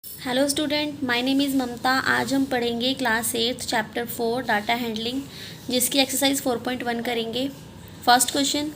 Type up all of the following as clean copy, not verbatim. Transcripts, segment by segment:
Hello student, my name is Mamta. आज हम पढ़ेंगे क्लास 8 चैप्टर 4 डाटा हैंडलिंग, जिसकी एक्सरसाइज 4.1 करेंगे। First question,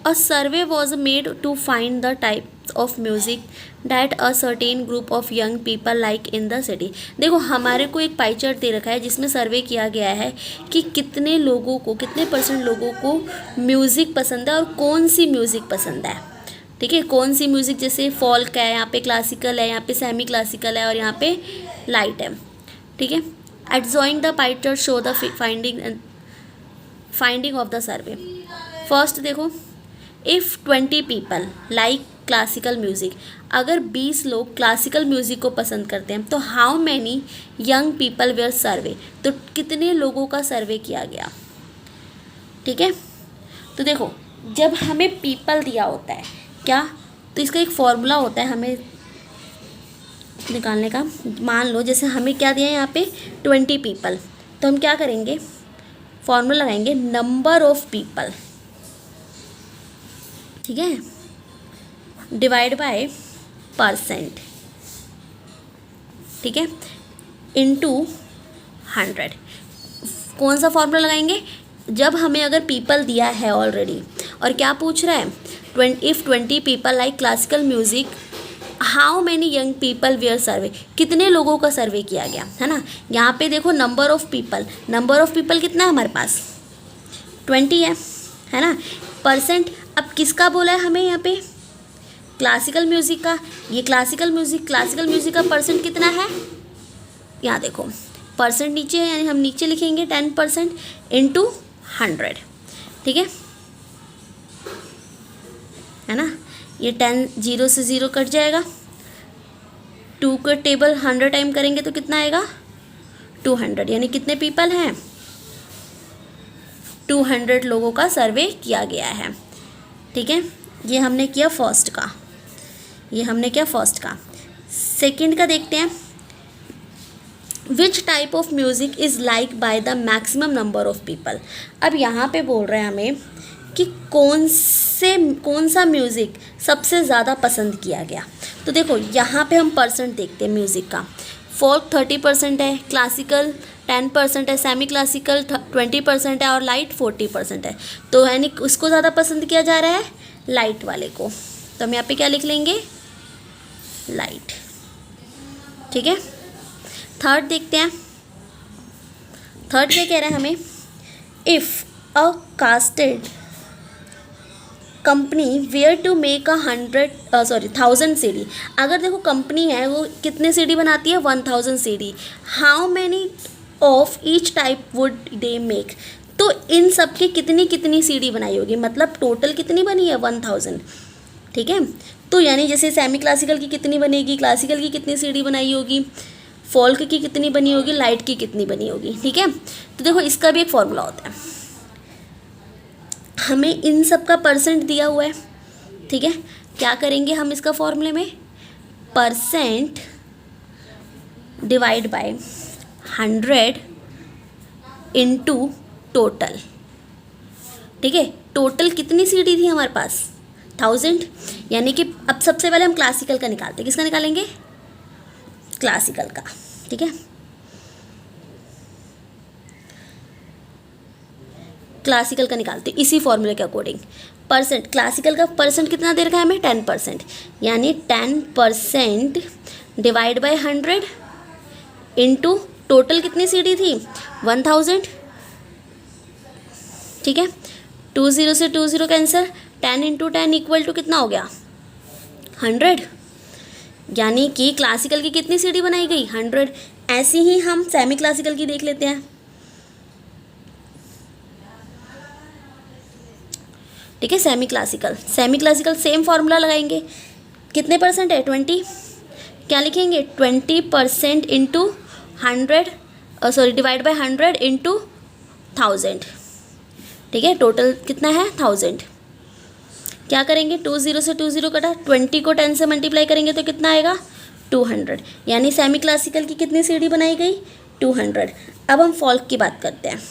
a survey was made to find the types of music that a certain group of young people like in the city. देखो, हमारे को एक pie chart दे रखा है जिसमें सर्वे किया गया है कि कितने लोगों को, कितने परसेंट लोगों को म्यूज़िक पसंद है और कौन सी म्यूज़िक पसंद है। ठीक है, कौन सी म्यूज़िक, जैसे फॉल्क है, यहाँ पे क्लासिकल है, यहाँ पे सेमी क्लासिकल है और यहाँ पे लाइट है। ठीक है, adjoining the pie chart show the finding of the survey. First देखो, if 20 people like classical music, अगर 20 लोग क्लासिकल म्यूज़िक को पसंद करते हैं तो how many young people were survey, तो कितने लोगों का सर्वे किया गया। ठीक है, तो देखो, जब हमें पीपल दिया होता है क्या, तो इसका एक फॉर्मूला होता है हमें निकालने का। मान लो जैसे हमें क्या दिया है यहाँ पे 20 पीपल, तो हम क्या करेंगे, फॉर्मूला लगाएंगे नंबर ऑफ पीपल। ठीक है, डिवाइड बाय परसेंट। ठीक है, इनटू 100। कौन सा फॉर्मूला लगाएंगे, जब हमें अगर पीपल दिया है ऑलरेडी और क्या पूछ रहा है, if 20 people like classical music how many young people were survey, कितने लोगों का सर्वे किया गया है ना। यहाँ पे देखो number of people, number of people कितना है हमारे पास, 20 है ना। परसेंट, अब किसका बोला है हमें यहाँ पे, क्लासिकल म्यूज़िक का। ये क्लासिकल म्यूज़िक का परसेंट कितना है, यहाँ देखो परसेंट नीचे है, यानी हम नीचे लिखेंगे 10% इंटू 100। ठीक है ना, ये 10 0 से 0 कट जाएगा, 2 का टेबल 100 टाइम करेंगे तो कितना आएगा 200, यानी कितने पीपल हैं 200 लोगों का सर्वे किया गया है। ठीक है, ये हमने किया फर्स्ट का, सेकंड का देखते हैं, which type of music is like by the maximum number of people. अब यहाँ पे बोल रहे हैं हमें कि कौन सा म्यूज़िक सबसे ज़्यादा पसंद किया गया। तो देखो यहाँ पे हम परसेंट देखते हैं म्यूज़िक का। फोल्क 30% है, क्लासिकल 10% है, सेमी क्लासिकल 20% है और लाइट 40% है। तो यानी उसको ज़्यादा पसंद किया जा रहा है लाइट वाले को, तो हम यहाँ पे क्या लिख लेंगे, लाइट। ठीक है, थर्ड देखते हैं, थर्ड क्या कह रहा है हमें, if a cassette company were to make 1000 CD, अगर देखो कंपनी है वो कितने सीडी बनाती है 1000 CD, how many of each type would they make, तो इन सब के कितनी सीडी बनाई होगी, मतलब टोटल कितनी बनी है 1000। ठीक है, तो यानी जैसे सेमी क्लासिकल की कितनी बनेगी, क्लासिकल की कितनी सीडी बनाई होगी, फोल्क की कितनी बनी होगी, लाइट की कितनी बनी होगी। ठीक है, तो देखो इसका भी एक फॉर्मूला होता है, हमें इन सब का परसेंट दिया हुआ है। ठीक है, क्या करेंगे हम इसका फॉर्मूले में, percent divide by 100 into total. ठीक है, टोटल कितनी सीडी थी हमारे पास 1000, यानी कि अब सबसे पहले हम क्लासिकल का निकालते हैं, किसका निकालेंगे, क्लासिकल का। ठीक है, क्लासिकल का निकालते हैं इसी फॉर्मूले के अकॉर्डिंग। परसेंट, क्लासिकल का परसेंट कितना दे रखा है हमें 10%, यानी 10% डिवाइड बाय 100 इंटू टोटल कितनी सीडी थी 1000। ठीक है, 20 से 20 कैंसर, 10 इंटू 10 इक्वल टू कितना हो गया 100, यानी कि क्लासिकल की कितनी सीडी बनाई गई 100। ऐसे ही हम सेमी क्लासिकल की देख लेते हैं। ठीक है, सेमी क्लासिकल सेम फार्मूला लगाएंगे, कितने परसेंट है 20, क्या लिखेंगे 20% इंटू 100 डिवाइड बाय 100 इंटू 1000। ठीक है, टोटल कितना है 1000, क्या करेंगे 20 से 20 कटा, 20 को 10 से मल्टीप्लाई करेंगे तो कितना आएगा 200, यानी सेमी क्लासिकल की कितनी सीडी बनाई गई 200। अब हम फॉल्क की बात करते हैं,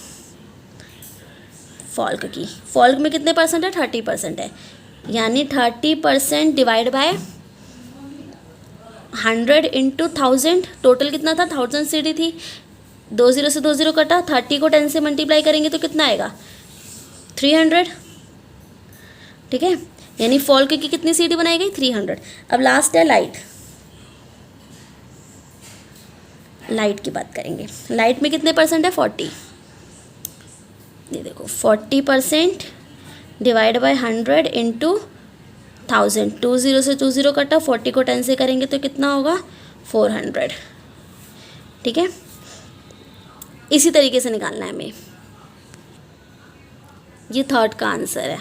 फॉल्क में कितने परसेंट है 30% है, यानी 30% डिवाइड बाय 100 इंटू 1000, टोटल कितना था 1000 सीढ़ी थी, 20 से 20 कटा, 30 को 10 से मल्टीप्लाई करेंगे तो कितना आएगा 300, ठीक है। यानी फॉल की कितनी सीढ़ी बनाई गई 300। अब लास्ट है लाइट, लाइट की बात करेंगे। लाइट में कितने परसेंट है 40, ये देखो 40% डिवाइड बाय 100 इंटू 1000, 20 से 20 कटा, 40 को 10 से करेंगे तो कितना होगा 400, ठीक है। इसी तरीके से निकालना है हमें, ये थर्ड का आंसर है।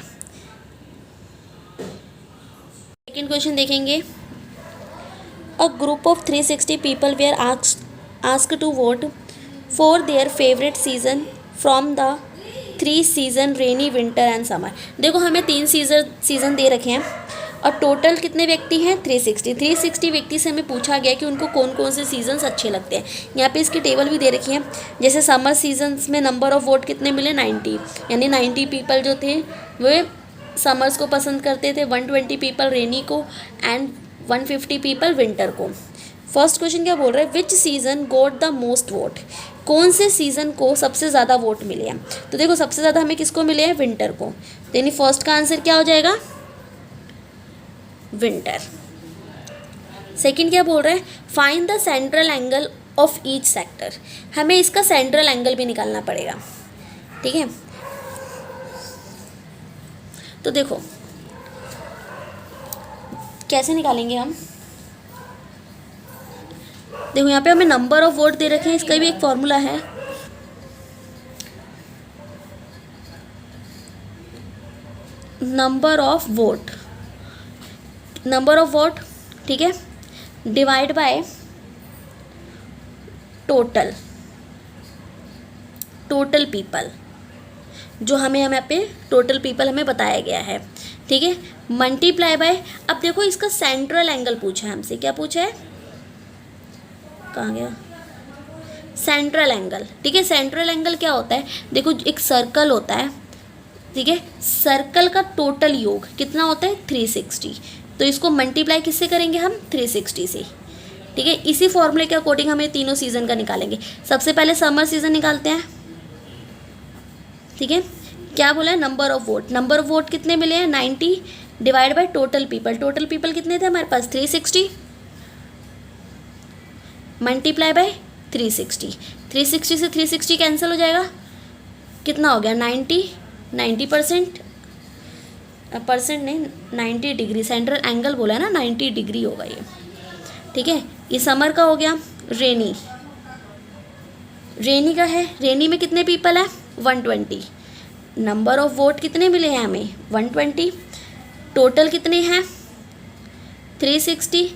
सेकेंड क्वेश्चन देखेंगे। A group of 360 people were asked to vote for their favourite season from the 3 season rainy winter and summer. देखो हमें 3 सीजन दे रखे हैं और टोटल कितने व्यक्ति हैं 360 व्यक्ति से हमें पूछा गया कि उनको कौन कौन से सीजन्स अच्छे लगते हैं। यहाँ पे इसकी टेबल भी दे रखी है। जैसे समर सीजन्स में नंबर ऑफ वोट कितने मिले 90, यानी 90 पीपल जो थे वे समर्स को पसंद करते थे, 120 पीपल रेनी को एंड 150 पीपल विंटर को। फर्स्ट क्वेश्चन क्या बोल रहा है, विच season goat the most vote, कौन से सीज़न को सबसे ज़्यादा वोट मिले हैं। तो देखो सबसे ज़्यादा हमें किसको मिले हैं विंटर को, तो यानी फर्स्ट का आंसर क्या हो जाएगा विंटर। सेकंड क्या बोल रहा है, find the central angle of each sector, हमें इसका सेंट्रल एंगल भी निकालना पड़ेगा, ठीक है। तो देखो कैसे निकालेंगे हम, देखो यहाँ पे हमें नंबर ऑफ वोट दे रखे हैं, इसका भी एक फॉर्मूला है, नंबर ऑफ वोट, ठीक है, डिवाइड बाय टोटल पीपल, जो हमें यहाँ पे टोटल पीपल हमें बताया गया है, ठीक है, मल्टीप्लाई बाय। अब देखो इसका सेंट्रल एंगल पूछा है हमसे, क्या पूछा है, कहाँ गया सेंट्रल एंगल, ठीक है। सेंट्रल एंगल क्या होता है, देखो एक सर्कल होता है, ठीक है, सर्कल का टोटल योग कितना होता है 360, तो इसको मल्टीप्लाई किससे करेंगे हम 360 से, ठीक है। इसी फॉर्मूले के अकॉर्डिंग हमें तीनों सीजन का निकालेंगे। सबसे पहले समर सीजन निकालते हैं, ठीक है। क्या बोला है नंबर ऑफ वोट कितने मिले हैं 90 डिवाइड बाय टोटल पीपल कितने थे हमारे पास 360 मल्टीप्लाई बाय 360 से 360 कैंसिल हो जाएगा, कितना हो गया 90% नहीं 90 डिग्री, सेंट्रल एंगल बोला है ना 90 डिग्री होगा ये, ठीक है। ये समर का हो गया। रेनी का है, रेनी में कितने पीपल है 120, नंबर ऑफ वोट कितने मिले हैं हमें 120, टोटल कितने हैं 360,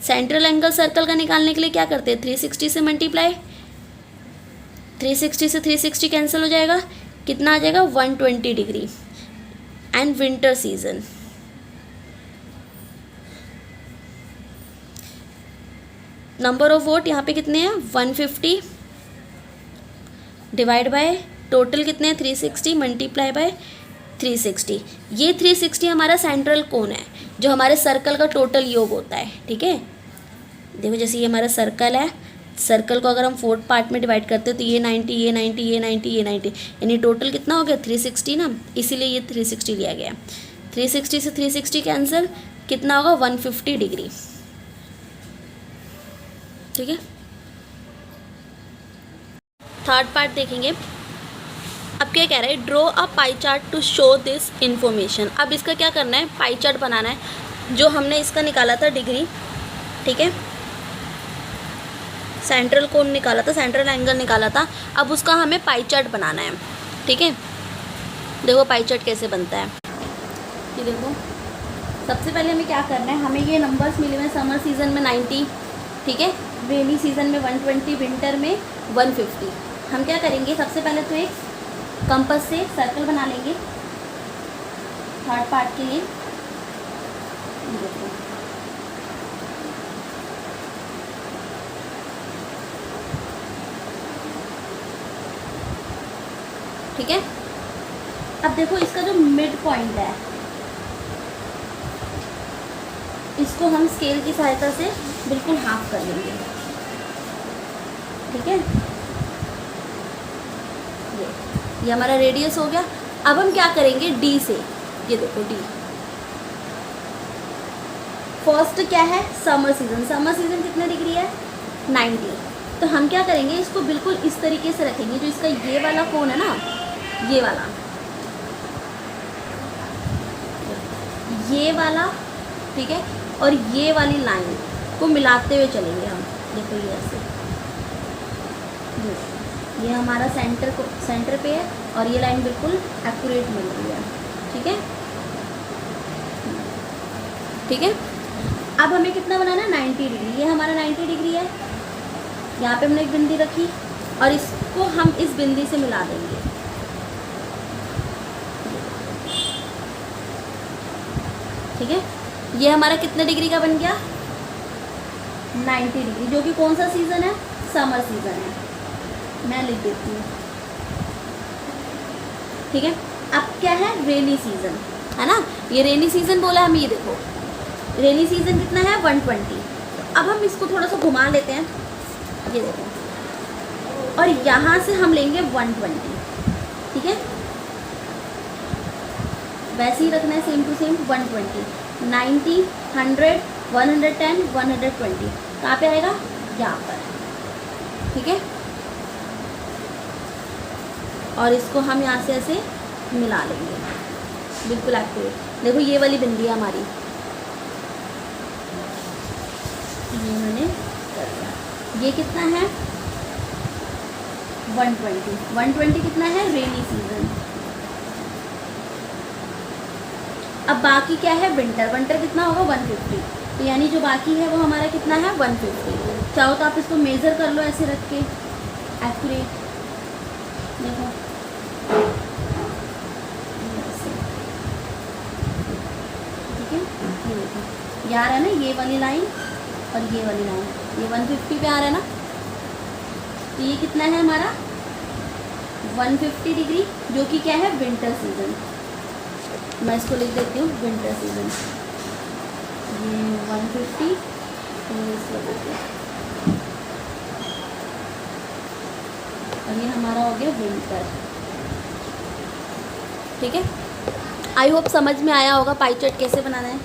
सेंट्रल एंगल सर्कल का निकालने के लिए क्या करते हैं 360 से मल्टीप्लाई, 360 से 360 कैंसिल हो जाएगा, कितना आ जाएगा 120 degree. And winter season, number of vote यहाँ पे कितने हैं 150 डिवाइड बाय टोटल कितने हैं 360 मल्टीप्लाई बाय 360, ये 360 हमारा सेंट्रल कोण है जो हमारे सर्कल का टोटल योग होता है, ठीक है। देखो जैसे ये हमारा सर्कल है, सर्कल को अगर हम 4 पार्ट में डिवाइड करते हैं तो ये 90 ये 90 ये 90 ये 90, यानी टोटल कितना हो गया 360 ना, इसीलिए ये 360 लिया गया। 360 से 360 कैंसिल, कितना होगा 150 डिग्री, ठीक है। थर्ड पार्ट देखेंगे। अब क्या कह रहा है, draw a pie chart to show this information. अब इसका क्या करना है, पाई चार्ट बनाना है, जो हमने इसका निकाला था डिग्री, ठीक है, सेंट्रल कोण निकाला था, सेंट्रल एंगल निकाला था, अब उसका हमें पाई चार्ट बनाना है, ठीक है। देखो पाई चार्ट कैसे बनता है, ये देखो सबसे पहले हमें क्या करना है, हमें ये नंबर्स मिले हुए हैं समर सीजन में 90, ठीक है, रेनी सीजन में 120, विंटर में 150। हम क्या करेंगे, सबसे पहले तो एक कंपास से सर्कल बना लेंगे थर्ड पार्ट के लिए, देखो ठीक है। अब देखो इसका जो मिड पॉइंट है, इसको हम स्केल की सहायता से बिल्कुल हाफ कर लेंगे, ठीक है। ये हमारा रेडियस हो गया। अब हम क्या करेंगे, डी से, ये देखो डी, फर्स्ट क्या है, समर सीजन। समर सीजन कितने डिग्री है, 90। तो हम क्या करेंगे, इसको बिल्कुल इस तरीके से रखेंगे, जो इसका ये वाला कोण है ना, ये वाला, ठीक है, और ये वाली लाइन को मिलाते हुए चलेंगे हम। देखो ये ऐसे, ये हमारा सेंटर पे है और ये लाइन बिल्कुल एक्यूरेट मिल रही है, ठीक है, ठीक है। अब हमें कितना बनाना है, 90 डिग्री। ये हमारा 90 डिग्री है। यहाँ पे हमने एक बिंदी रखी और इसको हम इस बिंदी से मिला देंगे, ठीक है। ये हमारा कितने डिग्री का बन गया, 90 डिग्री, जो कि कौन सा सीज़न है, समर सीज़न है। मैं लिख देती हूँ, ठीक है। अब क्या है, रेनी सीज़न है ना, ये रेनी सीज़न बोला हम। ये देखो रेनी सीज़न कितना है, 120। अब हम इसको थोड़ा सा घुमा लेते हैं, ये देखो, और यहाँ से हम लेंगे 120, ठीक है। वैसे ही रखना है, सेम टू सेम 120, 90, 100, 110, 120। कहाँ पे आएगा, यहाँ पर, ठीक है। और इसको हम यहाँ से ऐसे मिला लेंगे, बिल्कुल एक्यूरेट। देखो ये वाली बिंदी है हमारी, ये मैंने कर दिया। ये कितना है, 120। 120 कितना है, रेनी सीजन। अब बाकी क्या है, विंटर। विंटर कितना होगा, 150। तो यानी जो बाकी है वो हमारा कितना है, 150। चाहो तो आप इसको मेज़र कर लो ऐसे रख के, एक्यूरेट। देखो ठीक है, ये देखो ये आ रहा है ना, ये वाली लाइन और ये वाली लाइन, ये 150 पे आ रहा है ना। तो ये कितना है हमारा, 150 डिग्री, जो कि क्या है, विंटर सीजन। मैं इसको लिख देती हूँ, विंटर सीजन। ये 150, और ये हमारा हो गया विंटर, ठीक है। आई होप समझ में आया होगा पाई चार्ट कैसे बनाना है।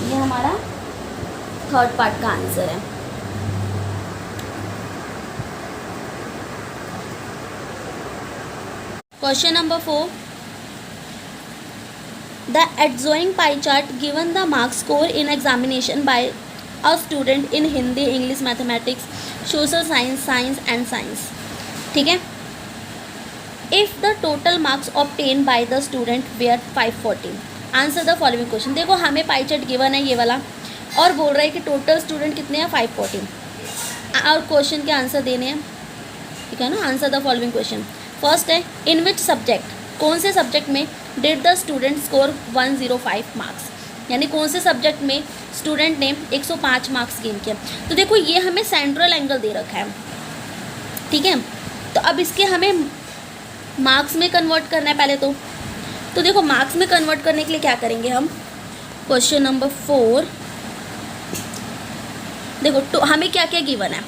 ये हमारा थर्ड पार्ट का आंसर है। Question number 4, the adjoining pie chart given the mark score in examination by a student in Hindi, English, Mathematics, Social Science, Science and Science, ठीक है। If the total marks obtained by the student were 540, answer the following question. देखो हमें pie chart given है ये वाला, और बोल रहा है कि टोटल स्टूडेंट कितने हैं, 540, और क्वेश्चन के आंसर देने हैं, ठीक है ना। Answer the following question. First है, इन विच सब्जेक्ट, कौन से सब्जेक्ट में did the student score 105 marks, यानी कौन से सब्जेक्ट में स्टूडेंट ने 105 मार्क्स गेन किया। तो देखो ये हमें सेंट्रल एंगल दे रखा है, ठीक है। तो अब इसके हमें मार्क्स में कन्वर्ट करना है पहले तो देखो मार्क्स में कन्वर्ट करने के लिए क्या करेंगे हम, क्वेश्चन नंबर 4 देखो तो हमें क्या क्या गिवन है,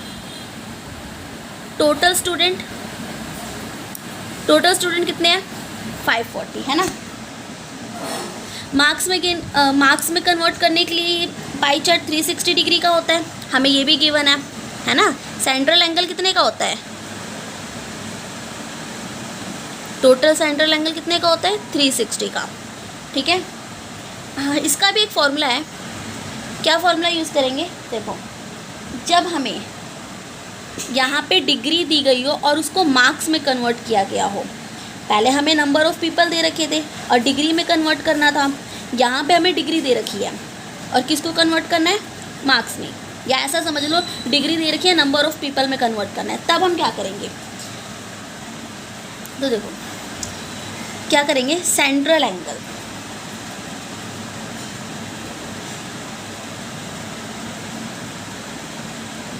टोटल स्टूडेंट कितने हैं, 540 है ना। मार्क्स में कन्वर्ट करने के लिए पाई चार्ट 360 डिग्री का होता है, हमें ये भी गिवन है ना। सेंट्रल एंगल कितने का होता है, टोटल सेंट्रल एंगल कितने का होता है, 360 का, ठीक है। इसका भी एक फॉर्मूला है, क्या फॉर्मूला यूज़ करेंगे, देखो जब हमें यहाँ पे डिग्री दी गई हो और उसको मार्क्स में कन्वर्ट किया गया हो, पहले हमें नंबर ऑफ़ पीपल दे रखे थे और डिग्री में कन्वर्ट करना था। यहाँ पे हमें डिग्री दे रखी है और किसको कन्वर्ट करना है, मार्क्स में, या ऐसा समझ लो डिग्री दे रखी है, नंबर ऑफ़ पीपल में कन्वर्ट करना है। तब हम क्या करेंगे, तो देखो क्या करेंगे, सेंट्रल एंगल,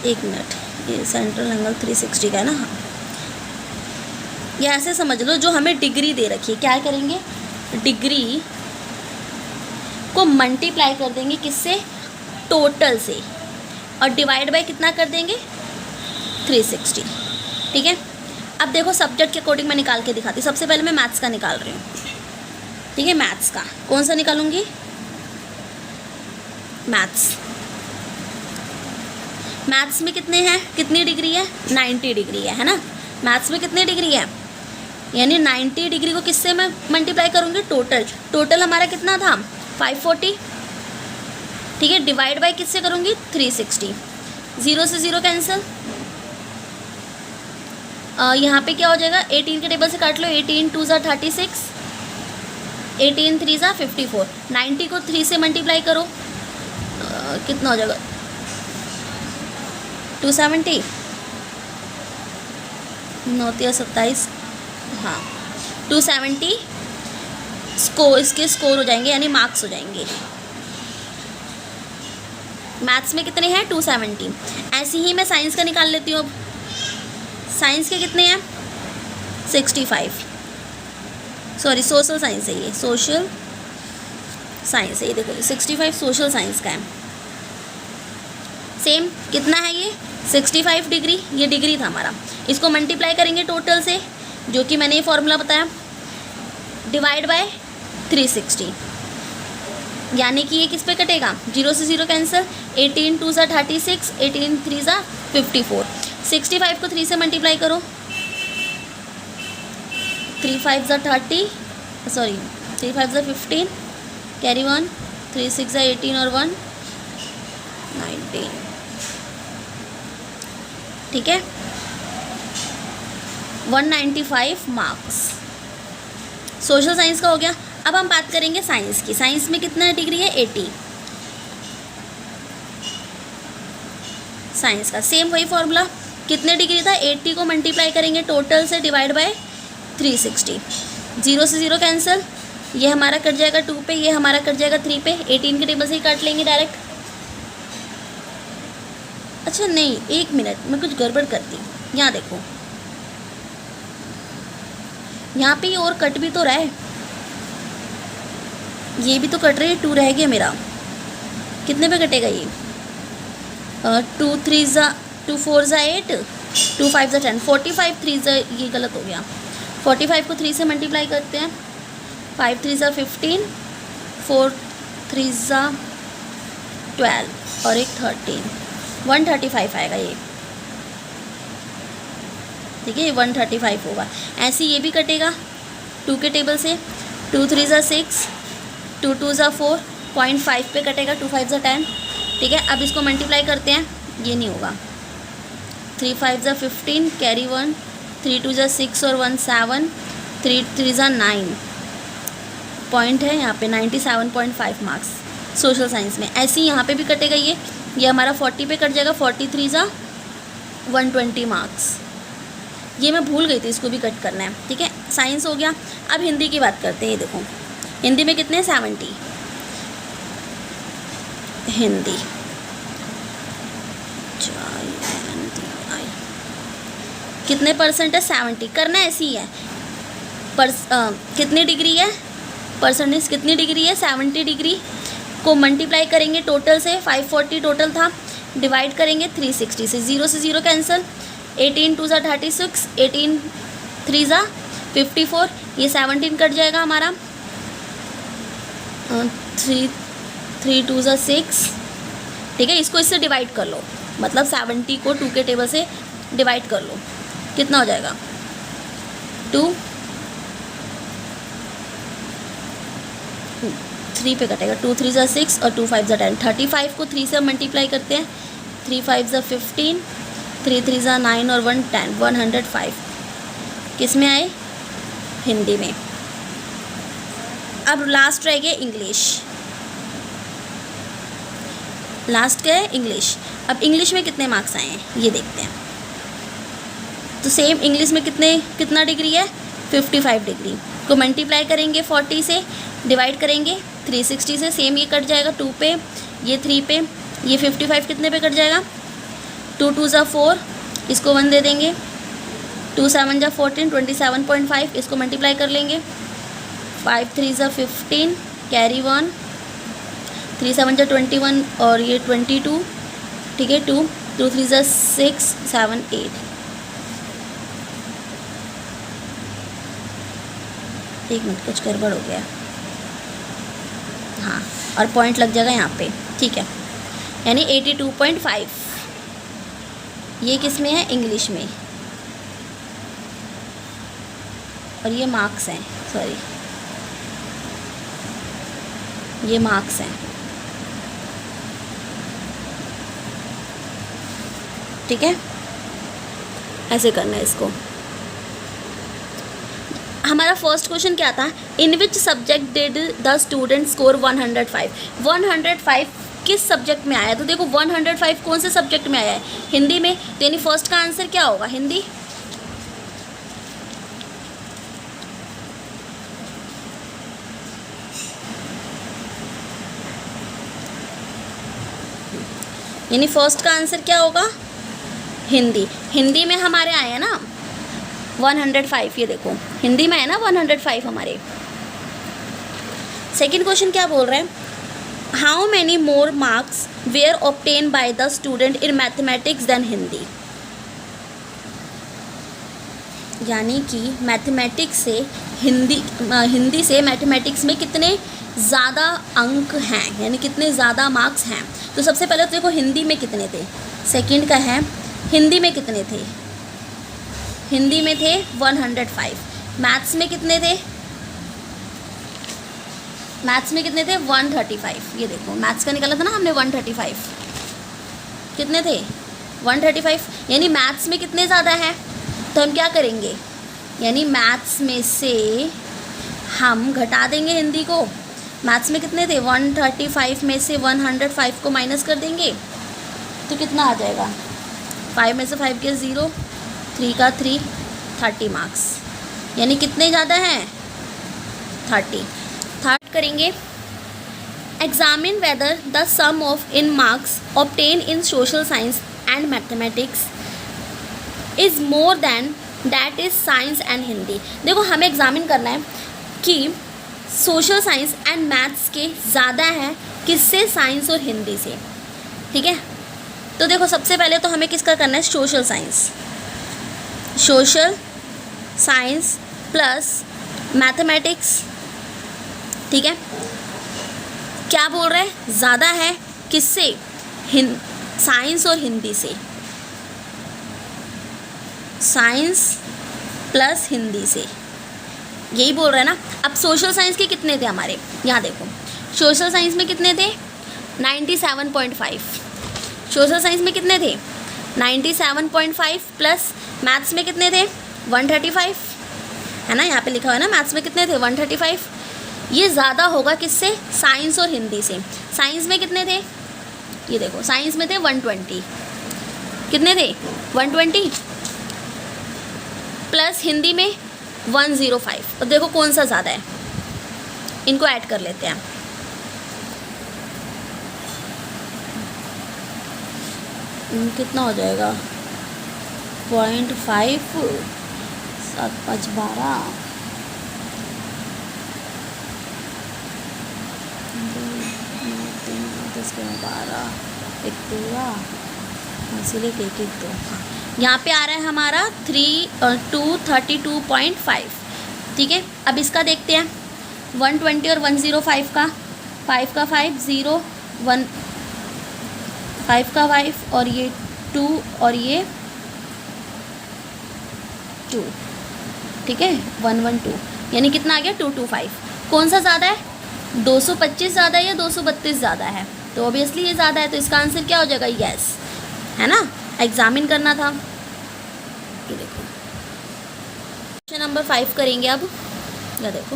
एक मिनट, ये सेंट्रल एंगल 360 का है ना। हाँ, ये ऐसे समझ लो जो हमें डिग्री दे रखी है, क्या करेंगे, डिग्री को मल्टीप्लाई कर देंगे किससे, टोटल से, और डिवाइड बाय कितना कर देंगे, 360। ठीक है, अब देखो सब्जेक्ट के अकॉर्डिंग मैं निकाल के दिखाती हूँ। सबसे पहले मैं मैथ्स का निकाल रही हूँ। ठीक है, मैथ्स का कौन सा निकालूंगी, मैथ्स में कितने हैं, कितनी डिग्री है, 90 डिग्री है ना। मैथ्स में कितनी डिग्री है, यानी 90 डिग्री को किससे मैं मल्टीप्लाई करूँगी, टोटल हमारा कितना था, 540। ठीक है, डिवाइड बाय किससे करूँगी, 360। 0 से 0 कैंसिल। यहाँ पे क्या हो जाएगा, 18 के टेबल से काट लो, 18 2 ज़ा 36, 18 3 ज़ा 54। 90 को 3 से मल्टीप्लाई करो, कितना हो जाएगा, 270, 9 27, हाँ 270 इसके स्कोर हो जाएंगे, यानी मार्क्स हो जाएंगे। मैथ्स में कितने हैं, 270। ऐसे ही मैं साइंस का निकाल लेती हूँ। अब साइंस के कितने हैं, 65, सॉरी सोशल साइंस है ये, सोशल साइंस है ये, देखो 65 सोशल साइंस का है। सेम कितना है ये, 65 डिग्री, ये डिग्री था हमारा। इसको मल्टीप्लाई करेंगे टोटल से, जो कि मैंने ये फॉर्मूला बताया, डिवाइड बाय 360, यानी कि ये किस पे कटेगा, 0 से 0 कैंसिल। 18 2 ज़ा 36, 18 3 ज़ा 54। 65 को 3 से मल्टीप्लाई करो, 3 5 ज़ा 30, सॉरी 3 5 ज़ा 15, कैरी 1, 3 6 ज़ा 18 और 1 19। ठीक है, 195 मार्क्स सोशल साइंस का हो गया। अब हम बात करेंगे साइंस की। साइंस में कितना डिग्री है, 80। साइंस का सेम वही फॉर्मूला, कितने डिग्री था, 80 को मल्टीप्लाई करेंगे टोटल से, डिवाइड बाय 360। 0 से 0 कैंसिल, ये हमारा कट जाएगा 2 पे, ये हमारा कट जाएगा 3 पे। 18 के टेबल से ही काट लेंगे डायरेक्ट। अच्छा नहीं, 1 मिनट, मैं कुछ गड़बड़ करती हूँ। यहाँ देखो, यहाँ पे और कट भी तो रहा है, ये भी तो कट रही है, 2 रह गया मेरा। कितने पे कटेगा ये, 2 3 ज़ा 2 4 ज़ा 8, 2 5 ज़ा 10, 45 3 ज़ा, ये गलत हो गया। 45 को 3 से मल्टीप्लाई करते हैं, 5 3 ज़ा 15, 4 3 ज़ा 12 और एक 13, 135 आएगा ये। ठीक है, ये 135 होगा। ऐसे ये भी कटेगा 2 के टेबल से, 2 3 ज़ा 6, 2 2 ज़ा 4, 0.5 पे कटेगा, 2 5 ज़ा 10। ठीक है, अब इसको मल्टीप्लाई करते हैं, ये नहीं होगा। 3 5 ज़ा 15, कैरी 1, 3 2 ज़ा 6 और 1 7, 3 3 ज़ा 9 पॉइंट है यहाँ पे, 97.5 मार्क्स सोशल साइंस में। ऐसे ही यहाँ पे भी कटेगा ये हमारा 40 पे कट जाएगा, 43 ज़ा 120 मार्क्स। ये मैं भूल गई थी, इसको भी कट करना है। ठीक है, साइंस हो गया। अब हिंदी की बात करते हैं। ये देखो, हिंदी में कितने, 70। हिंदी कितने परसेंट है, 70। करना ऐसी ही है, कितनी डिग्री है, परसेंटेज कितनी डिग्री है, 70 डिग्री को मल्टीप्लाई करेंगे टोटल से, 540 टोटल था, डिवाइड करेंगे 360 से। 0 से 0 कैंसिल, 18 2 ज़ा 36, 18 3 ज़ा 54, ये 17 कट जाएगा हमारा, 3 2 ज़ा 6। ठीक है, इसको इससे डिवाइड कर लो, मतलब 70 को 2 के टेबल से डिवाइड कर लो, कितना हो जाएगा, 2 3 पे कटेगा, 2 3 ज़ा 6 और 2 5 ज़ा 10। 35 को 3 से मल्टीप्लाई करते हैं, 3 5 ज़ा 15, 3 3 ज़ा 9 और 1 10, 105 किस में आए, हिंदी में। अब लास्ट रह गया इंग्लिश। लास्ट क्या है, इंग्लिश। अब इंग्लिश में कितने मार्क्स आए हैं ये देखते हैं। तो सेम इंग्लिश में कितना डिग्री है, 55 डिग्री को मल्टीप्लाई करेंगे 40 से, डिवाइड करेंगे 360 से। सेम ये कट जाएगा 2 पे, ये 3 पे, ये 55 कितने पे कट जाएगा, 2 2 ज़ा 4, इसको 1 दे देंगे, 2 7 ज़ा 14, 27.5, इसको मल्टीप्लाई कर लेंगे, 5 3 ज़ा 15, कैरी 1, 3 7 जा 21 और ये 22, ठीक है। 2 2 3 जा 6 7 8, एक मिनट कुछ गड़बड़ हो गया, हाँ, और पॉइंट लग जाएगा यहाँ पे, ठीक है। यानी 82.5 ये किस में है, इंग्लिश में, और ये मार्क्स हैं, सॉरी ये मार्क्स हैं, ठीक है। ऐसे करना है इसको। हमारा फर्स्ट क्वेश्चन क्या था, in which subject did the student score 105। 105 किस सब्जेक्ट में आया, तो देखो 105 कौन से सब्जेक्ट में आया है, हिंदी में। तो यानी फर्स्ट का आंसर क्या होगा, हिंदी। यानी फर्स्ट का आंसर क्या होगा, हिंदी। हिंदी में हमारे आए हैं ना 105, ये देखो हिंदी में है ना 105 हमारे। सेकंड क्वेश्चन क्या बोल रहे हैं, how many more marks were obtain by the student in mathematics than Hindi. यानी कि मैथमेटिक्स से हिंदी से मैथमेटिक्स में कितने ज़्यादा अंक हैं, यानी कितने ज़्यादा मार्क्स हैं। तो सबसे पहले तो देखो हिंदी में कितने थे, सेकंड का है हिंदी में कितने थे, हिंदी में थे 105, मैथ्स में कितने थे, मैथ्स में कितने थे 135। ये देखो मैथ्स का निकाला था ना हमने 135, कितने थे 135। यानी मैथ्स में कितने ज़्यादा हैं, तो हम क्या करेंगे, यानी मैथ्स में से हम घटा देंगे हिंदी को। मैथ्स में कितने थे 135 में से 105 को माइनस कर देंगे तो कितना आ जाएगा, 5 में से 5 के 0, 3 का 3, 30 मार्क्स। यानी कितने ज़्यादा हैं 30। थर्ड करेंगे, examine whether the sum of in marks obtain in social science and mathematics is more than that is science and Hindi. देखो हमें एग्जामिन करना है कि सोशल साइंस एंड मैथ्स के ज़्यादा है किससे, साइंस और हिंदी से, ठीक है। तो देखो सबसे पहले तो हमें किसका करना है, social science, social science plus mathematics, ठीक है। क्या बोल रहे हैं, ज़्यादा है किससे, साइंस और हिंदी से, साइंस प्लस हिंदी से, यही बोल रहे हैं ना। अब सोशल साइंस के कितने थे हमारे, यहाँ देखो सोशल साइंस में कितने थे 97.5, सोशल साइंस में कितने थे 97.5 प्लस मैथ्स में कितने थे 135, है ना, यहाँ पे लिखा हुआ है ना, मैथ्स में कितने थे 135। ये ज़्यादा होगा किससे, साइंस और हिंदी से। साइंस में कितने थे, ये देखो साइंस में थे 120, कितने थे 120 प्लस हिंदी में 105। अब देखो कौन सा ज़्यादा है, इनको ऐड कर लेते हैं। कितना हो जाएगा 0.5, 7 5 12, 10 12, एक पूरा, इसीलिए एक 2। यहाँ पे आ रहा है हमारा 232.5, ठीक है। अब इसका देखते हैं 120 और 105 का, 5 का 5 0 1, 5 का 5 और ये 2 और ये 2, ठीक है 112, यानी कितना आ गया 225। कौन सा ज़्यादा है, 225 ज़्यादा है या 232 ज़्यादा है, तो ऑब्वियसली ये ज़्यादा है, तो इसका आंसर क्या हो जाएगा, यस, है ना। एग्जामिन करना था। ये देखो क्वेश्चन नंबर 5 करेंगे अब। या देखो,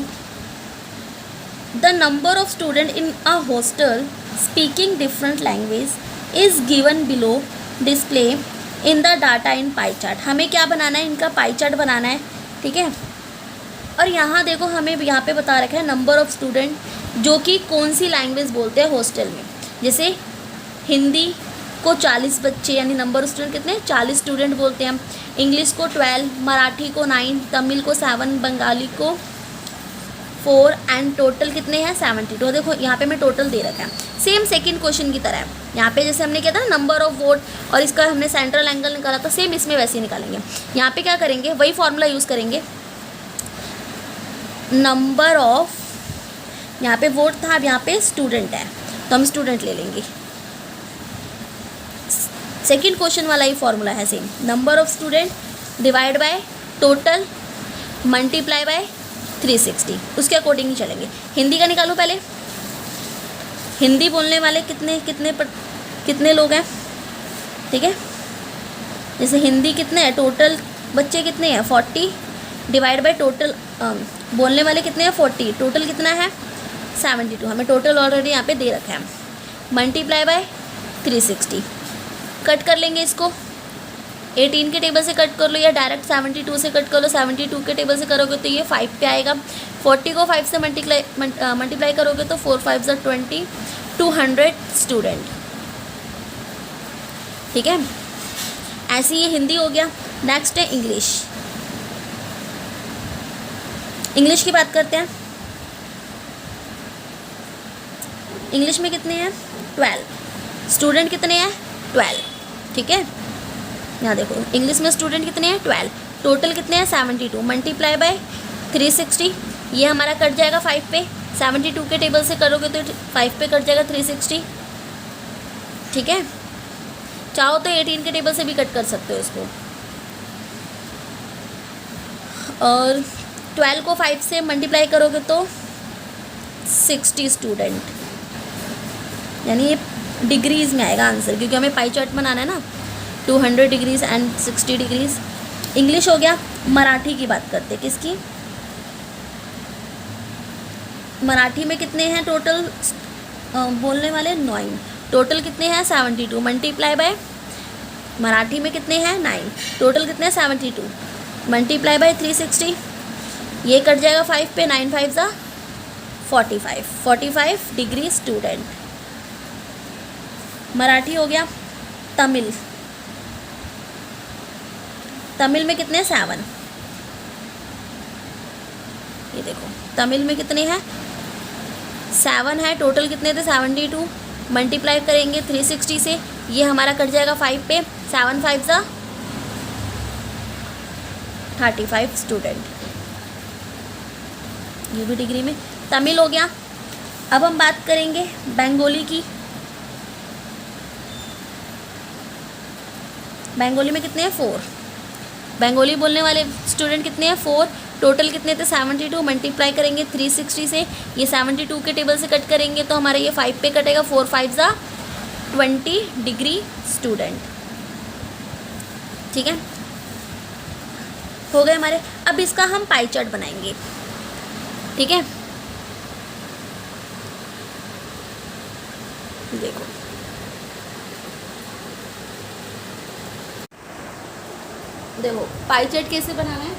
the number of student in a hostel speaking different language is given below, display in the data in pie chart. हमें क्या बनाना है, इनका पाई चार्ट बनाना है, ठीक है। और यहाँ देखो हमें यहाँ पे बता रखा है नंबर ऑफ़ स्टूडेंट जो कि कौन सी लैंग्वेज बोलते हैं हॉस्टल में। जैसे हिंदी को 40 बच्चे, यानी नंबर ऑफ स्टूडेंट कितने 40 स्टूडेंट बोलते हैं। इंग्लिश को 12, मराठी को 9, तमिल को 7, बंगाली को 4 एंड टोटल कितने हैं 72। देखो यहाँ पे मैं टोटल दे रखा है, सेम सेकंड क्वेश्चन की तरह है। यहाँ पे जैसे हमने किया था ना नंबर ऑफ वोट और इसका हमने सेंट्रल एंगल निकाला था, सेम इसमें वैसे ही निकालेंगे। यहाँ पे क्या करेंगे, वही फॉर्मूला यूज़ करेंगे, नंबर ऑफ, यहाँ पे वोट था, अब यहाँ पे स्टूडेंट है तो हम स्टूडेंट ले लेंगे। सेकंड क्वेश्चन वाला ही फॉर्मूला है same, number of student divide by total multiply by 360, उसके अकॉर्डिंग ही चलेंगे। हिंदी का निकालो पहले, हिंदी बोलने वाले कितने लोग हैं, ठीक है। जैसे हिंदी कितने हैं, टोटल बच्चे कितने हैं 40 डिवाइड बाय टोटल बोलने वाले कितने हैं 40, टोटल कितना है 72, हमें टोटल ऑलरेडी यहाँ पे दे रखा है, मल्टीप्लाई बाय 360। कट कर लेंगे इसको, 18 के टेबल से कट कर लो या डायरेक्ट 72 से कट कर लो। 72 के टेबल से करोगे तो ये 5 पे आएगा, 40 को 5 से मल्टीप्लाई करोगे तो 4 5 ज़ा 20, 200 स्टूडेंट, ठीक है। ऐसे ये हिंदी हो गया। नेक्स्ट है इंग्लिश। इंग्लिश की बात करते हैं। इंग्लिश में कितने हैं 12, स्टूडेंट कितने हैं 12, ठीक है। यहाँ देखो इंग्लिश में स्टूडेंट कितने हैं 12, टोटल कितने हैं 72, मल्टीप्लाई बाय 360, ये हमारा कट जाएगा 5 पे, 72 के टेबल से करोगे तो 5 पे कट जाएगा 360, ठीक है। चाहो तो 18 के टेबल से भी कट कर सकते हो इसको। और 12 को 5 से मल्टीप्लाई करोगे तो 60 स्टूडेंट, यानी ये डिग्रीज़ में आएगा आंसर, क्योंकि हमें पाई चार्ट बनाना है ना, 200 डिग्रीज़ एंड 60 डिग्रीज़। इंग्लिश हो गया। मराठी की बात करते हैं, किसकी, मराठी में कितने हैं टोटल बोलने वाले 9, टोटल कितने हैं 72, मल्टीप्लाई बाय, मराठी में कितने हैं 9, टोटल कितने हैं 72, मल्टीप्लाई बाय 360, ये कट जाएगा 5 पे, 9 5 ज़ा 45 डिग्री स्टूडेंट। मराठी हो गया। तमिल, तमिल में कितने हैं 7, ये देखो तमिल में कितने हैं 7 है, टोटल कितने थे 72, मल्टीप्लाई करेंगे 360 से, ये हमारा कट जाएगा 5 पे, 7 5 ज़ा 35 स्टूडेंट, ये भी डिग्री में। तमिल हो गया। अब हम बात करेंगे बंगाली की। बंगाली में कितने हैं 4, बंगाली बोलने वाले स्टूडेंट कितने हैं 4, टोटल कितने थे 72, मल्टीप्लाई करेंगे 360 से, ये 72 के टेबल से कट करेंगे तो हमारा ये 5 पे कटेगा, 4 5 ज़ा 20 डिग्री स्टूडेंट, ठीक है। हो गए हमारे। अब इसका हम पाई चार्ट बनाएंगे, ठीक है। देखो देखो पाई चार्ट कैसे बनाना है,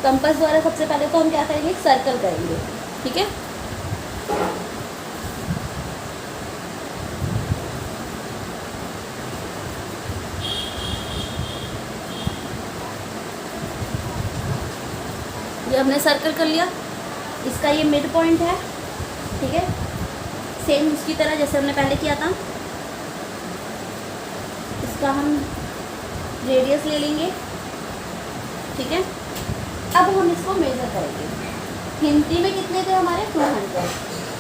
कंपास द्वारा सबसे पहले तो हम क्या करेंगे, एक सर्कल करेंगे, ठीक है। ये हमने सर्कल कर लिया, इसका ये मिड पॉइंट है, ठीक है, सेम उसकी तरह जैसे हमने पहले किया था। इसका हम रेडियस ले लेंगे, ठीक है। अब हम इसको मेज़र करेंगे। हिंदी में कितने थे हमारे 200,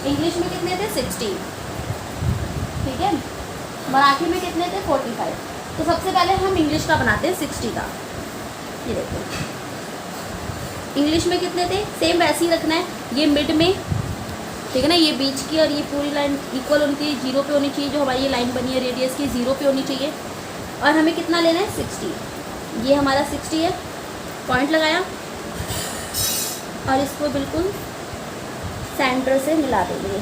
इंग्लिश में कितने थे 60, ठीक है। मराठी में कितने थे 45। तो सबसे पहले हम इंग्लिश का बनाते हैं 60 का। ये देखो इंग्लिश में कितने थे, सेम वैसे ही रखना है, ये मिड में, ठीक है ना, ये बीच की और ये पूरी लाइन इक्वल होनी चाहिए, 0 पे होनी चाहिए, जो हमारी ये लाइन बनी है रेडियस की 0 पे होनी चाहिए। और हमें कितना लेना है 60, ये हमारा 60 है, पॉइंट लगाया और इसको बिल्कुल सेंटर से मिला देंगे,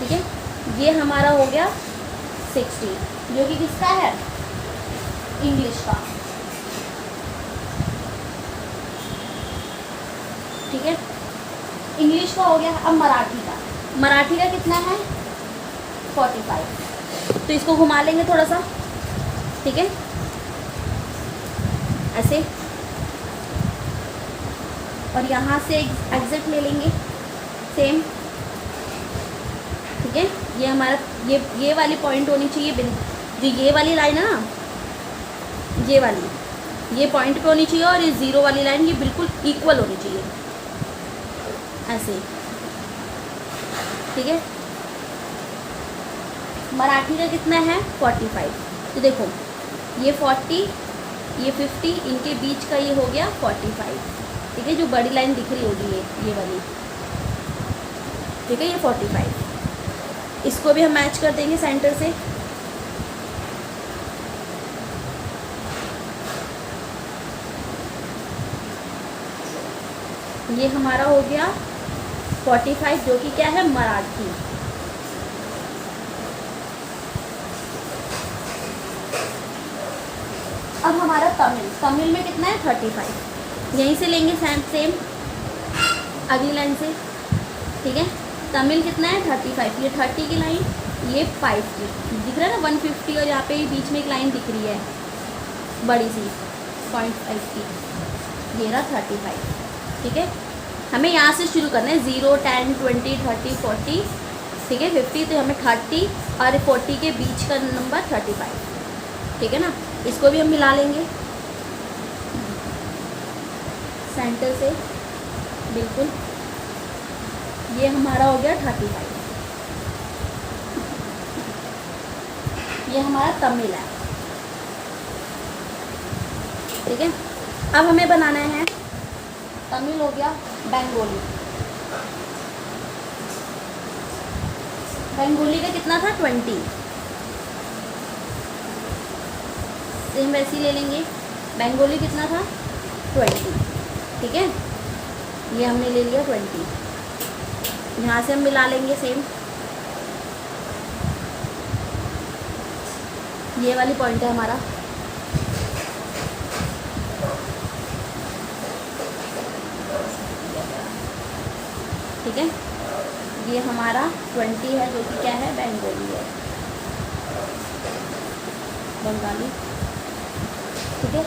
ठीक है। ये हमारा हो गया 60, जो कि किसका है, इंग्लिश का, ठीक है। इंग्लिश का हो गया। अब मराठी का, मराठी का कितना है 45, तो इसको घुमा लेंगे थोड़ा सा, ठीक है, ऐसे। और यहाँ से एग्जिट ले लेंगे सेम। ठीक है, ये हमारा ये वाली पॉइंट होनी चाहिए, जो ये वाली लाइन है ना, ये वाली ये पॉइंट पे होनी चाहिए, और ये ज़ीरो वाली लाइन ये बिल्कुल इक्वल होनी चाहिए ऐसे। ठीक है, मराठी का कितना है 45, तो देखो ये 40 ये 50, इनके बीच का ये हो गया 45। ठीक है, जो बड़ी लाइन दिख रही होगी ये वाली, ठीक है, ये 45। इसको भी हम मैच कर देंगे सेंटर से। ये हमारा हो गया 45, जो कि क्या है मराठी। अब हमारा तमिल में कितना है 35, यहीं से लेंगे सेम अगली लाइन से। ठीक है, तमिल कितना है 35, ये 30 की लाइन, ये 5 की दिख रहा है ना 150, और यहाँ पे बीच में एक लाइन दिख रही है बड़ी सी 0.5 की, ये रहा 35। ठीक है, हमें यहाँ से शुरू करना है 0, 10, 20, 30, 40। ठीक है, 50, तो हमें 30 और 40 के बीच का नंबर 35। ठीक है ना, इसको भी हम मिला लेंगे सेंटर से बिल्कुल। ये हमारा हो गया 35, ये हमारा तमिल है। ठीक है, अब हमें बनाना है तमिल हो गया बंगाली। बंगाली का कितना था 20, सेम वैसे ही ले लेंगे। बंगाली कितना था 20। ठीक है, ये हमने ले लिया 20, यहाँ से हम मिला लेंगे सेम, ये वाली पॉइंट है हमारा। ठीक है, ये हमारा 20 है, जो कि क्या है बंगाली है, बंगाली। ठीक है,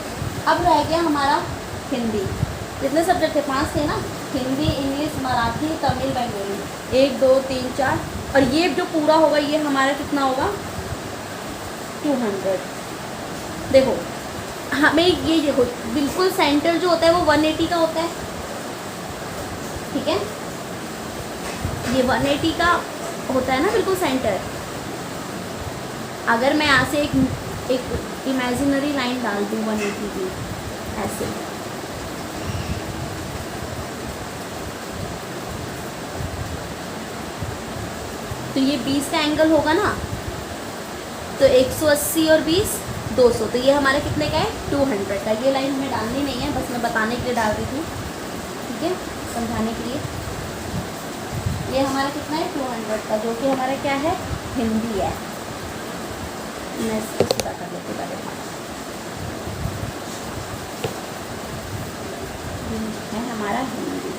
अब रह गया हमारा हिंदी। कितने सब्जेक्ट थे 5 थे ना, हिंदी, इंग्लिश, मराठी, तमिल, बंगाली, 1 2 3 4, और ये जो पूरा होगा ये हमारा कितना होगा 200। देखो हमें ये देखो बिल्कुल सेंटर जो होता है वो 180 का होता है। ठीक है, ये 180 का होता है ना बिल्कुल सेंटर। अगर मैं यहाँ से एक इमेजिनरी लाइन डाल दूँ 180 की ऐसे, तो ये 20 का एंगल होगा ना, तो 180 और 20 200, तो ये हमारा कितने का है 200 का। ये लाइन हमें डालनी नहीं है, बस मैं बताने के लिए डाल रही थी। ठीक है, समझाने के लिए। ये हमारा कितना है 200 का, जो कि हमारा क्या है हिंदी है। मैं इसको सीधा कर लेती हूँ, है हमारा हिंदी।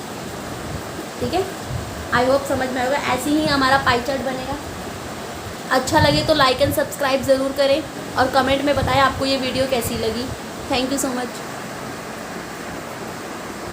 ठीक है, आई होप समझ में आएगा। ऐसे ही हमारा पाई चार्ट बनेगा। अच्छा लगे तो लाइक एंड सब्सक्राइब ज़रूर करें, और कमेंट में बताएं आपको ये वीडियो कैसी लगी। Thank you so much.